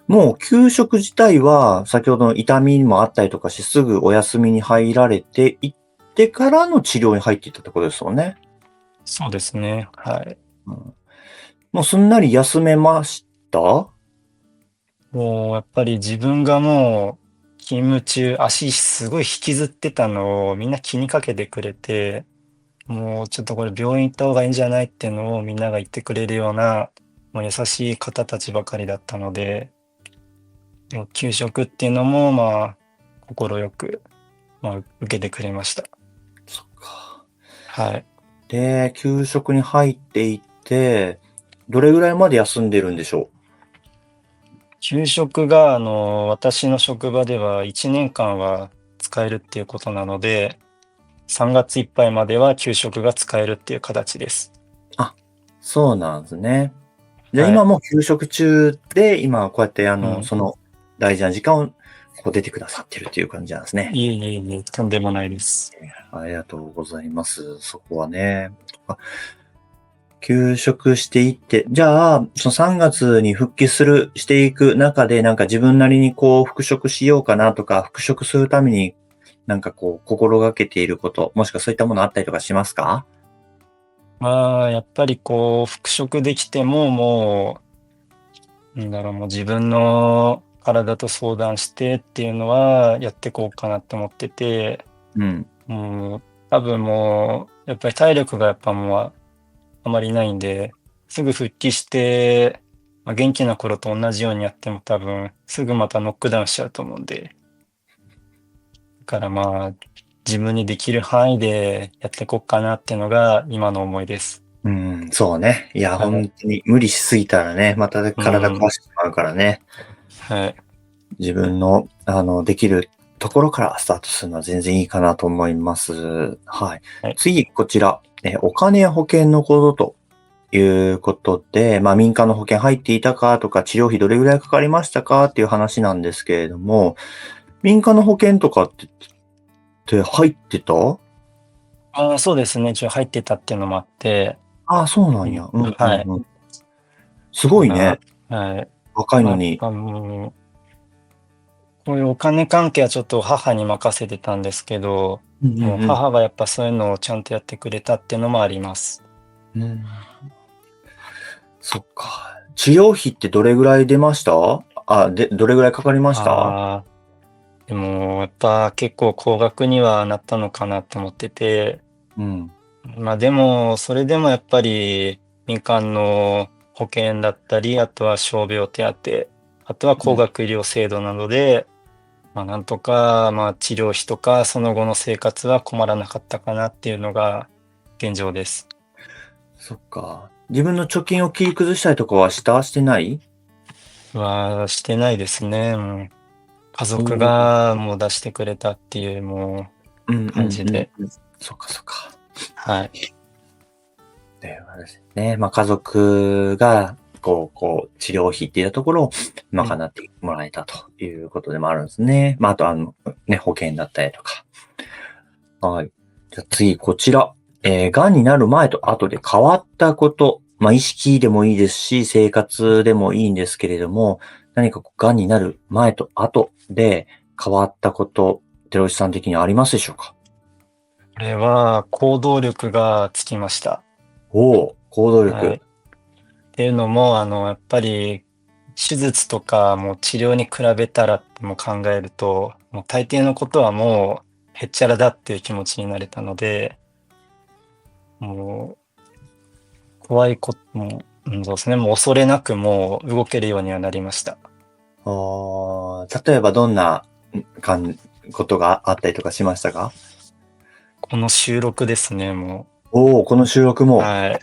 もう休職自体は先ほどの痛みもあったりとかしてすぐお休みに入られていってからの治療に入っていったところですよね。そうですね。はい。うん、もうすんなり休めました？もうやっぱり自分がもう勤務中、足すごい引きずってたのをみんな気にかけてくれて、もうちょっとこれ病院行った方がいいんじゃないっていうのをみんなが言ってくれるような、もう優しい方たちばかりだったので、もう給食っていうのも快く、受けてくれました。そっか。はい。で、休職に入っていって、どれぐらいまで休んでるんでしょ給食が私の職場では1年間は使えるっていうことなので、3月いっぱいまでは給食が使えるっていう形です。う？あ、そうなんですね。じゃあはい。今も休職中で、今こうやってうん。その大事な時間をこう出てくださってるっていう感じなんですね。いえいえいえ、とんでもないです。ありがとうございます。そこはね。休職していって、じゃあ、その3月に復帰していく中で、なんか自分なりにこう復職しようかなとか、復職するためになんかこう心がけていること、もしくはそういったものあったりとかしますか？やっぱりこう復職できても、もう、もう自分の体と相談してっていうのはやってこうかなって思ってて、うん。もう多分もう、やっぱり体力がやっぱもうあまりないんで、すぐ復帰して、元気な頃と同じようにやっても多分、すぐまたノックダウンしちゃうと思うんで、だから自分にできる範囲でやっていこうかなっていうのが今の思いです。うん、そうね。いや、はい。本当に無理しすぎたらね、またう体壊ん。してしまうからね。はい。自分の、できるところからスタートするのは全然いいかなと思います。はい。はい。次、こちら、お金や保険のことということで、民間の保険入っていたかとか、治療費どれぐらいかかりましたかっていう話なんですけれども、民間の保険とかって入ってた？そうですね。一応入ってたっていうのもあって、ああ、そうなうん、んや。うんうはい。んうん。すごいね。はい。やっ若いのに。ぱもう、こういうお金関係はちょっと母に任せてたんですけど、うんうもうんうん。母がやっぱそういうのをちゃんとやってくれたっていうのもあります。うん、そっか。治療費ってどれぐらい出ました？どれぐらいかかりました？ああ、でもやっぱ結構高額にはなったのかなと思ってて、うん。でも、それでもやっぱり民間の保険だったり、あとは傷病手当あとは高額医療制度などで、なんとか、治療費とか、その後の生活は困らなかったかなっていうのが現状です。そっか。自分の貯金を切り崩したりとかはしてない？してないですね。もう家お族ー。がもう出してくれたっていうもうんう感じで。そっかそっか。はい。で、あれですね。家族が、治療費っていうところを賄ってもらえたということでもあるんですね。あと保険だったりとか。はい。じゃあ次、こちら。癌になる前と後で変わったこと。意識でもいいですし、生活でもいいんですけれども、何か癌になる前と後で変わったこと、寺内さん的にありますでしょうか？これは行動力がつきました。おお、行動はい。っ力。ていうのも、やっぱり手術とかもう治療に比べたらっても考えると、もう大抵のことはもうへっちゃらだっていう気持ちになれたので、も怖いことも、そうですね、もう恐れなくもう動けるようにはなりました。例えばどんなことがあったりとかしましたか？この収録ですね、もおお、この収録う。も。はい。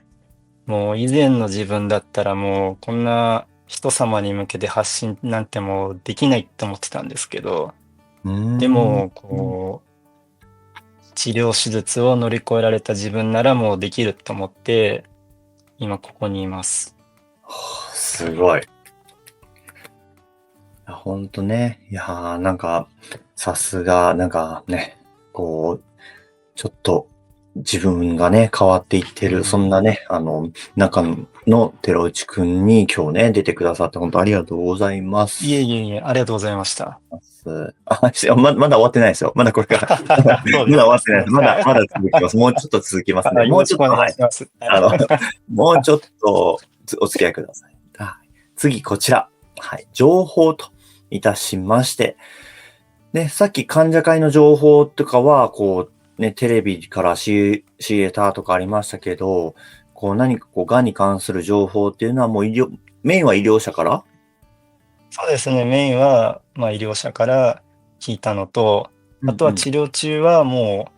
もう以前の自分だったらもうこんな人様に向けて発信なんてもうできないって思ってたんですけど、うーん。でも、治療手術を乗り越えられた自分ならもうできると思って、今ここにいます。すごい。ほんとね。いやー、さすが、ちょっと自分がね、変わっていってる、そんなね、中の寺内くんに今日ね、出てくださって本当ありがとうございまいえす。いえいえ、ありがとうございました。まだ終わってないですよ。まだこれから。まだ終そうですか、わってないです。すみません。まだ続きます。もうちょっと続きますね。もよろしくおうちょっと、はい。願いします。はい。あの、もうちょっとお付き合いください。はい。次、こちら。はい。情報といたしまして。ね、さっき患者会の情報とかは、テレビから仕入れたとかありましたけど、何か癌に関する情報っていうのはもうメインは医療者から？そうですね、メインは、医療者から聞いたのと、あとはうんうん。治療中はもう、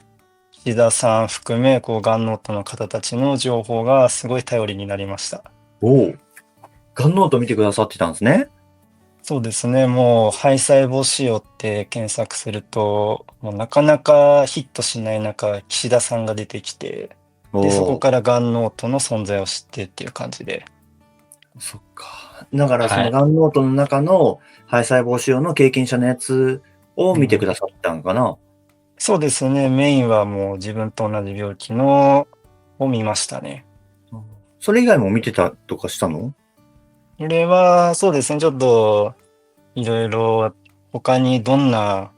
岸田さん含め、がんノートの方たちの情報がすごい頼りになりました。おお、癌ノート見てくださってたんですね。そうですね、もう肺細胞腫瘍って検索すると、もうなかなかヒットしない中、岸田さんが出てきて、おで、そこお、からがんノートの存在を知ってっていう感じで。そっか。だからそはい。の癌ノートの中の肺細胞腫瘍の経験者のやつを見てくださったんかな？そうですね、メインはもう自分と同じ病気のを見ましたね。それ以外も見てたとかしたの？これはそうですね、ちょっといろいろ他にどんな、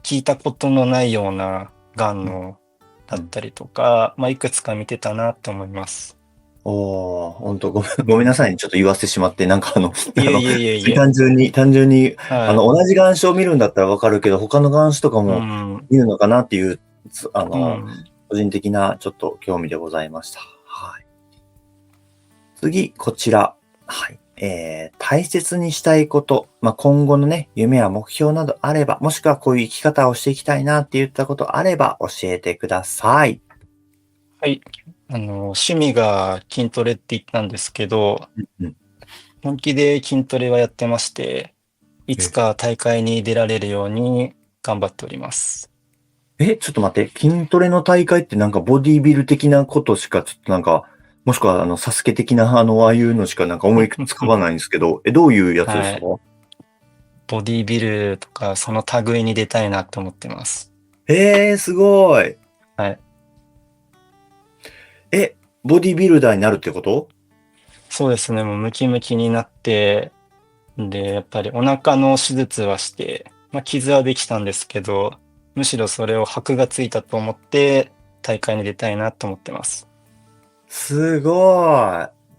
聞いたことのないようながんうんのだうん。ったりとか、いくつか見てたなと思います。おお、ほんとごめんなうん。さいね。ちょっと言わせてしまって、いえいえいえいえ。単純に、はい。同じ願書を見るんだったらわかるけど、他の願書とかうもん。見るのかなっていう、うん。個人的なちょっと興味でございました。はい。次、こちら。はい。大切にしたいこと、今後のね、夢や目標などあれば、もしくはこういう生き方をしていきたいなって言ったことあれば教えてください。はい。趣味が筋トレって言ったんですけど、うん。本気で筋トレはやってまして、いつえ、か大会に出られるように頑張っております。ちょっと待って、筋トレの大会ってボディービル的なことしか、ちょっともしくはサスケ的なああいうのしか思いつかばないんですけど、どういうやつですか？はい。ボディービルとか、その類に出たいなと思ってます。すごい。はい。え、ボディービルダーになるってこと？そうですね、もうムキムキになって、で、やっぱりお腹の手術はして、傷はできたんですけど、むしろそれを箔がついたと思って、大会に出たいなと思ってます。すご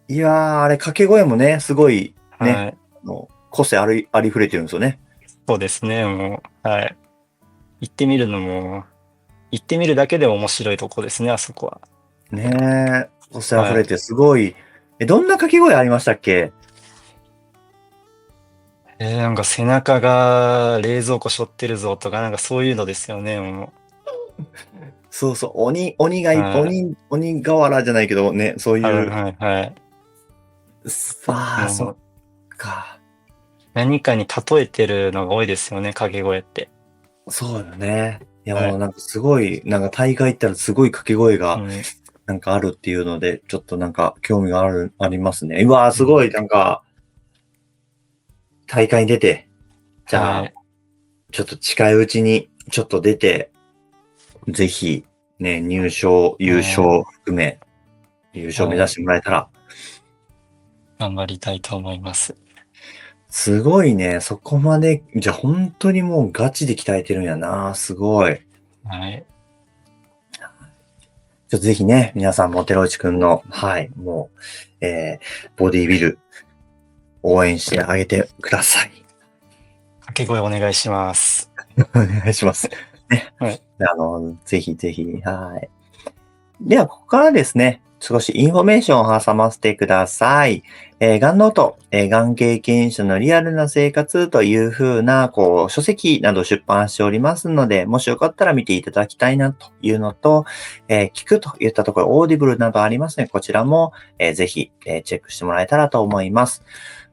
い。いやー、あれ掛け声もね、すごいね、はい。個性ありふれてるんですよね。そうですね、もう、はい。行ってみるのも、行ってみるだけで面白いとこですね、あそこは。ねえ、個性あふはい。れてすごい。どんな掛け声ありましたっけ？なんか背中が冷蔵庫背負ってるぞとか、なんかそういうのですよね、もそうそう、鬼がう。はい。鬼瓦じゃないけどね、そうはいいう、はいはい。そっもう、か。何かに例えてるのが多いですよね、掛け声って。そうよね。いやはい。もうなんかすごい、なんか大会行ったらすごい掛け声がうん。なんかあるっていうので、ちょっとなんか興味がありますね。うわーうん。すごい、なんか大会に出て、じゃあ、はい。ちょっと近いうちにちょっと出て、ぜひね、入賞、優ね、勝含め、優勝目はい。指してもらえたら、頑張りたいと思います。すごいね、そこまで、じゃあ本当にもうガチで鍛えてるんやな、すごい。はい。ちょっとぜひね、皆さんも寺内くんの、はい、もう、ボディビル応援してあげてください。掛け声お願いします。お願いします。ね。はい。ぜひぜひ、はい。では、ここからですね、少しインフォメーションを挟ませてください。がんノート、がん経験者のリアルな生活というふうな、書籍など出版しておりますので、もしよかったら見ていただきたいなというのと、聞くといったところ、オーディブルなどありますので、こちらも、ぜひ、チェックしてもらえたらと思います。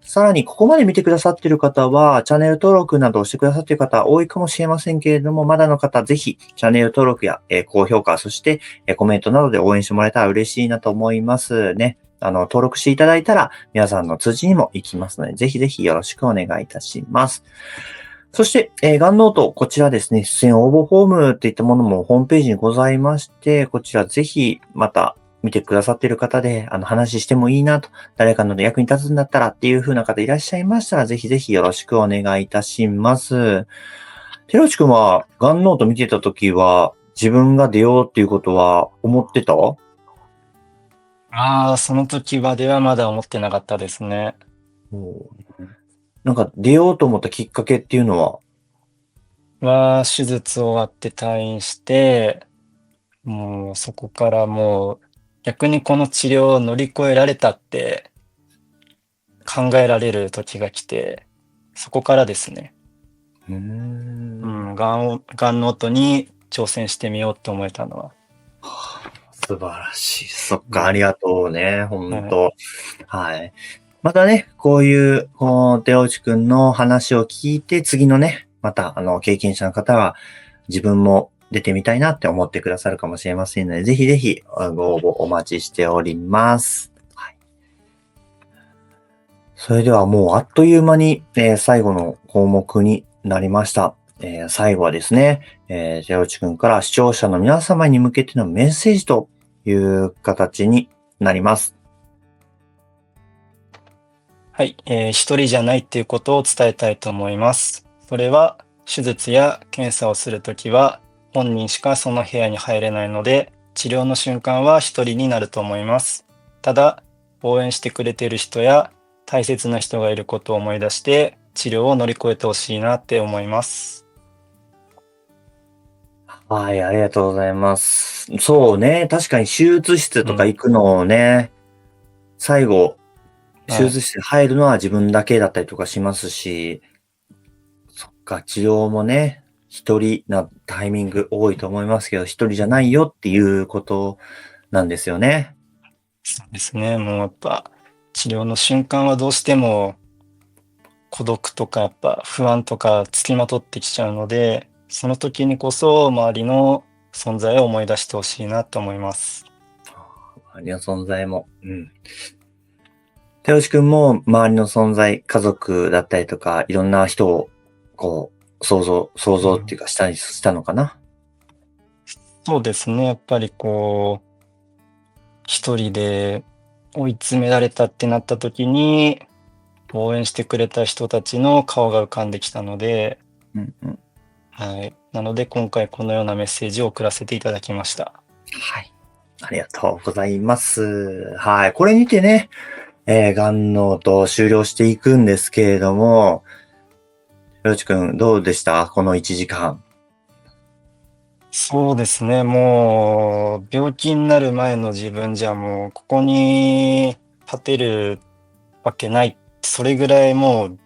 さらに、ここまで見てくださっている方は、チャンネル登録などをしてくださっている方多いかもしれませんけれども、まだの方、ぜひ、チャンネル登録や、高評価、そして、コメントなどで応援してもらえたら嬉しいなと思いますね。登録していただいたら、皆さんの通知にも行きますので、ぜひぜひよろしくお願いいたします。そして、ガンノート、こちらですね、出演応募フォームといったものもホームページにございまして、こちらぜひ、また、見てくださっている方で、話してもいいなと、誰かの役に立つんだったらっていう風な方いらっしゃいましたら、ぜひぜひよろしくお願いいたします。寺内くんは、ガンノート見てたときは、自分が出ようっていうことは思ってた？ああ、その時まではまだ思ってなかったですね。なんか出ようと思ったきっかけっていうのは？手術終わって退院して、もうそこからもう、逆にこの治療を乗り越えられたって考えられる時が来て、そこからですね。うーん。がんノートに挑戦してみようって思えたのは。素晴らしい。そっか、あうん。りがとうね、ほはい。んと。はい。またね、こういう、寺内くんの話を聞いて、次のね、また、経験者の方は、自分も出てみたいなって思ってくださるかもしれませんので、ぜひぜひ、ご応募お待ちしております。はい。それではもうあっという間に、最後の項目になりました。最後はですね、寺内くんから視聴者の皆様に向けてのメッセージという形になります。はい、一人じゃないっていうことを伝えたいと思います。それは、手術や検査をするときは、本人しかその部屋に入れないので、治療の瞬間は一人になると思います。ただ、応援してくれている人や大切な人がいることを思い出して、治療を乗り越えてほしいなって思います。はい、ありがとうございます。そうね、確かに手術室とかうん、行くのをね、最後、手はい。術室に入るのは自分だけだったりとかしますし、そっか、治療もね、一人なタイミング多いと思いますけど、一人じゃないよっていうことなんですよね。そうですね。もうやっぱ、治療の瞬間はどうしても孤独とかやっぱ不安とか付きまとってきちゃうので、その時にこそ周りの存在を思い出してほしいなと思います。周りの存在も。うん。手押くんも周りの存在、家族だったりとか、いろんな人を、想うん。像っていうかしたのかな。そうですね、やっぱりこう、一人で追い詰められたってなった時に、応援してくれた人たちの顔が浮かんできたので、うんうん。はい。なので今回このようなメッセージを送らせていただきました。はい。ありがとうございます。はい。これにてね、ガンノート終了していくんですけれども、ひろちくんどうでしたこの1時間？そうですね、もう病気になる前の自分じゃもうここに立てるわけない、それぐらいもう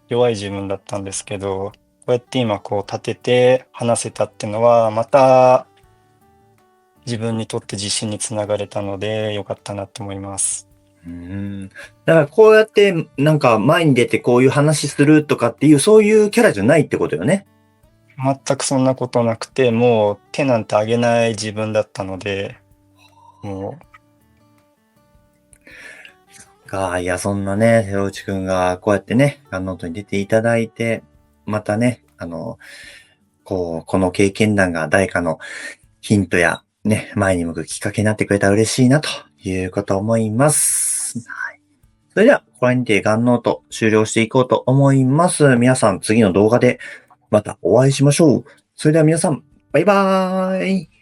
弱い自分だったんですけど、こうやって今こう立てて話せたっていうのは、また自分にとって自信につながれたので、良かったなと思います。だからこうやってなんか前に出てこういう話するとかっていうそういうキャラじゃないってことよね。全くそんなことなくて、もう手なんて挙げない自分だったので、もいや、そんなね、寺内くんがこうやってね、ノートに出ていただいて、またね、この経験談が誰かのヒントやね、前に向くきっかけになってくれたら嬉しいなということを思います。はい。それでは、これにてガンノート終了していこうと思います。皆さん次の動画でまたお会いしましょう。それでは皆さん、バイバーイ。